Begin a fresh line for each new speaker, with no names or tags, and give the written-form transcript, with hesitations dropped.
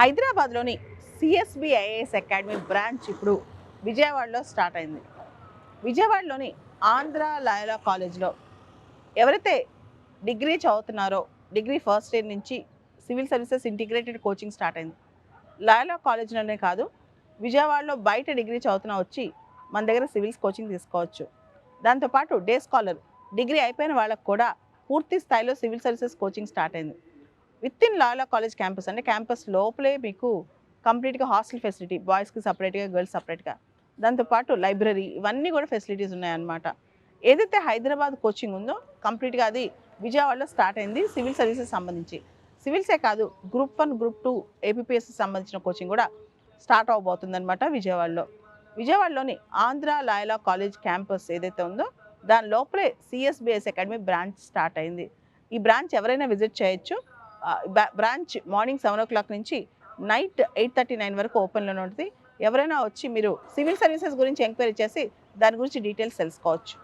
హైదరాబాద్లోని CSB IAS academy branch ఇప్పుడు విజయవాడలో స్టార్ట్ అయింది. విజయవాడలోని ఆంధ్ర లాయలా కాలేజ్లో ఎవరైతే డిగ్రీ చదువుతున్నారో డిగ్రీ ఫస్ట్ ఇయర్ నుంచి civil services integrated coaching start అయింది. లాయలా కాలేజ్లోనే కాదు, విజయవాడలో బయట డిగ్రీ చదువుతున్నా వచ్చి మన దగ్గర సివిల్స్ కోచింగ్ తీసుకోవచ్చు. దాంతోపాటు డే స్కాలర్ డిగ్రీ అయిపోయిన వాళ్ళకు కూడా పూర్తి స్థాయిలో సివిల్ సర్వీసెస్ కోచింగ్ స్టార్ట్ అయింది. విత్ ఇన్ లాయలా కాలేజ్ క్యాంపస్, అంటే క్యాంపస్ లోపలే మీకు కంప్లీట్గా హాస్టల్ ఫెసిలిటీ, బాయ్స్కి సపరేట్గా, గర్ల్స్ సపరేట్గా, దాంతోపాటు లైబ్రరీ, ఇవన్నీ కూడా ఫెసిలిటీస్ ఉన్నాయన్నమాట. ఏదైతే హైదరాబాద్ కోచింగ్ ఉందో కంప్లీట్గా అది విజయవాడలో స్టార్ట్ అయింది. సివిల్ సర్వీసెస్ సంబంధించి సివిల్సే కాదు, గ్రూప్ 1, గ్రూప్ 2 ఏపీపీఎస్సీ సంబంధించిన కోచింగ్ కూడా స్టార్ట్ అవబోతుందన్నమాట విజయవాడలో. విజయవాడలోని ఆంధ్ర లాయలా కాలేజ్ క్యాంపస్ ఏదైతే ఉందో దాని లోపలే సిఎస్బిఎస్ అకాడమీ బ్రాంచ్ స్టార్ట్ అయింది. ఈ బ్రాంచ్ ఎవరైనా విజిట్ చేయొచ్చు. బ్రాంచ్ మార్నింగ్ 7 o'clock నుంచి నైట్ 8:39 వరకు ఓపెన్లోనే ఉంటుంది. ఎవరైనా వచ్చి మీరు సివిల్ సర్వీసెస్ గురించి ఎంక్వైరీ చేసి దాని గురించి డీటెయిల్స్ తెలుసుకోవచ్చు.